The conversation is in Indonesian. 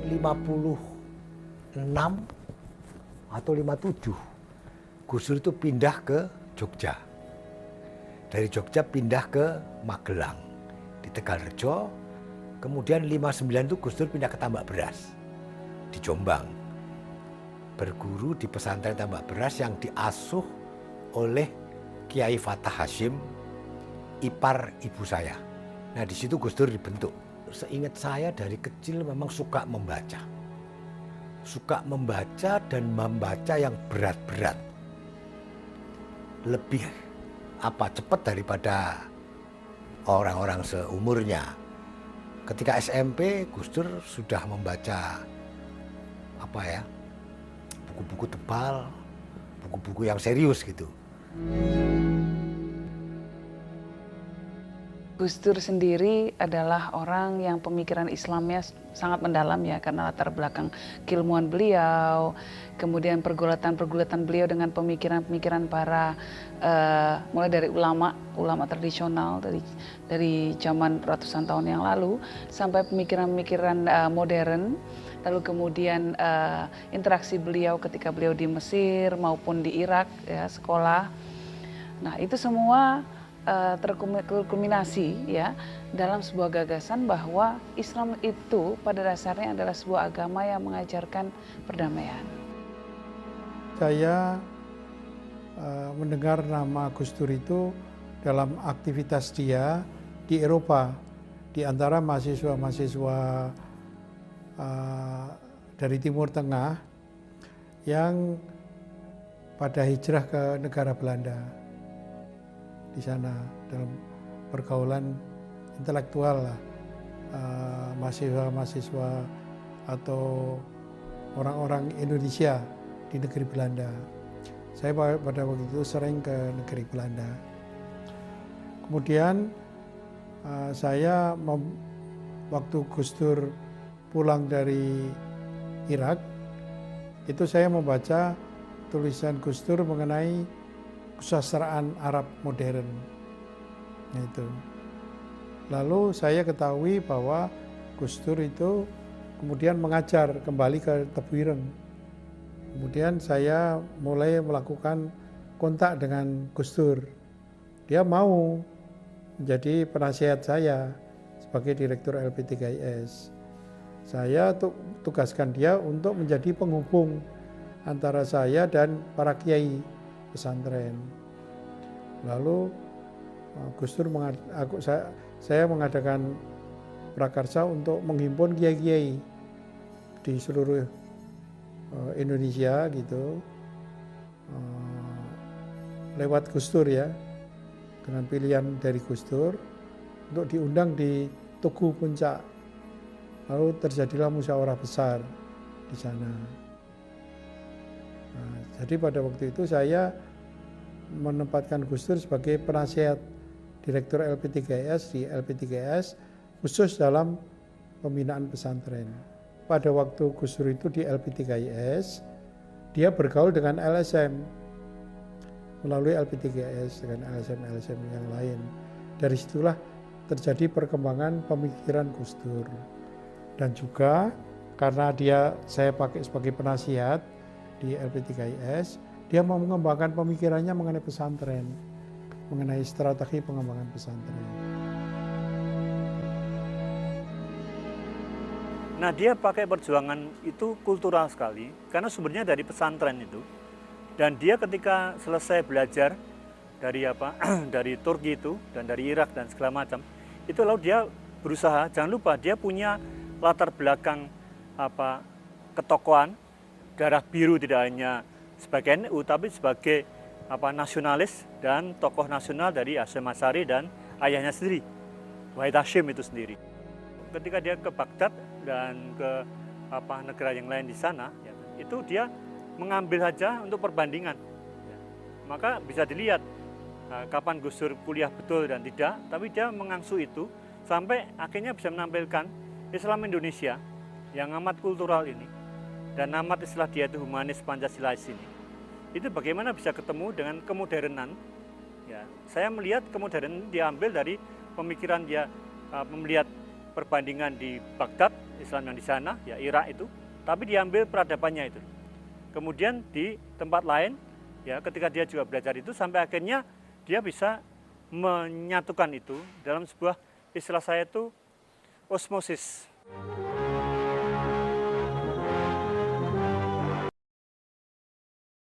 tahun 56 atau 57, Gus Dur itu pindah ke Jogja. Dari Jogja pindah ke Magelang, di Tegalrejo. Kemudian 59 itu Gus Dur pindah ke Tambak Beras, di Jombang. Berguru di pesantren Tambak Beras yang diasuh oleh Kiai Fatah Hashim, ipar ibu saya. Nah, di situ Gus Dur dibentuk. Seingat saya dari kecil memang suka membaca. Suka membaca dan membaca yang berat-berat. Lebih cepat daripada orang-orang seumurnya. Ketika SMP, Gus Dur sudah membaca buku-buku tebal, buku-buku yang serius gitu. Gus Dur sendiri adalah orang yang pemikiran Islamnya sangat mendalam ya, karena latar belakang keilmuan beliau, kemudian pergulatan beliau dengan pemikiran-pemikiran para mulai dari ulama tradisional dari zaman ratusan tahun yang lalu sampai pemikiran-pemikiran modern, lalu kemudian interaksi beliau ketika beliau di Mesir maupun di Irak ya, sekolah. Nah, itu semua terkulminasi ya dalam sebuah gagasan bahwa Islam itu pada dasarnya adalah sebuah agama yang mengajarkan perdamaian. Saya mendengar nama Gus Dur itu dalam aktivitas dia di Eropa, di antara mahasiswa-mahasiswa dari Timur Tengah yang pada hijrah ke negara Belanda. Di sana dalam pergaulan intelektual lah, mahasiswa-mahasiswa atau orang-orang Indonesia di negeri Belanda. Saya pada waktu itu sering ke negeri Belanda. Kemudian saya waktu Gus Dur pulang dari Irak, itu saya membaca tulisan Gus Dur mengenai kesusastraan Arab modern. Itu. Lalu saya ketahui bahwa Gus Dur itu kemudian mengajar kembali ke Tebuireng. Kemudian saya mulai melakukan kontak dengan Gus Dur. Dia mau menjadi penasihat saya sebagai direktur LP3IS. Saya tugaskan dia untuk menjadi penghubung antara saya dan para kiai pesantren. Lalu Gus Dur saya mengadakan prakarsa untuk menghimpun kiai-kiai di seluruh Indonesia gitu, lewat Gus Dur ya, dengan pilihan dari Gus Dur untuk diundang di Tugu Puncak. Lalu terjadilah musyawarah besar di sana. Nah, jadi pada waktu itu saya menempatkan Gus Dur sebagai penasihat direktur LP3IS di LP3IS khusus dalam pembinaan pesantren. Pada waktu Gus Dur itu di LP3IS, dia bergaul dengan LSM melalui LP3IS dengan LSM yang lain. Dari situlah terjadi perkembangan pemikiran Gus Dur. Dan juga karena saya pakai sebagai penasihat di LP3IS, dia mau mengembangkan pemikirannya mengenai pesantren, mengenai strategi pengembangan pesantren. Nah, dia pakai perjuangan itu kultural sekali, karena sumbernya dari pesantren itu. Dan dia ketika selesai belajar dari dari Turki itu dan dari Irak dan segala macam, itu lalu dia berusaha, jangan lupa dia punya latar belakang ketokohan, darah biru tidak hanya sebagai NU tapi sebagai nasionalis dan tokoh nasional dari Hasyim Asy'ari dan ayahnya sendiri, Wahid Hasyim itu sendiri. Ketika dia ke Baghdad dan ke negara yang lain di sana, ya, itu dia mengambil saja untuk perbandingan. Ya. Maka bisa dilihat kapan Gus Dur kuliah betul dan tidak, tapi dia mengangsu itu sampai akhirnya bisa menampilkan Islam Indonesia yang amat kultural ini dan amat istilah dia itu humanis Pancasilais ini. Itu bagaimana bisa ketemu dengan kemodernan. Ya, saya melihat kemodernan diambil dari pemikiran dia melihat perbandingan di Baghdad, Islam yang di sana, ya Irak itu, tapi diambil peradabannya itu. Kemudian di tempat lain, ya ketika dia juga belajar itu, sampai akhirnya dia bisa menyatukan itu dalam sebuah, istilah saya itu osmosis.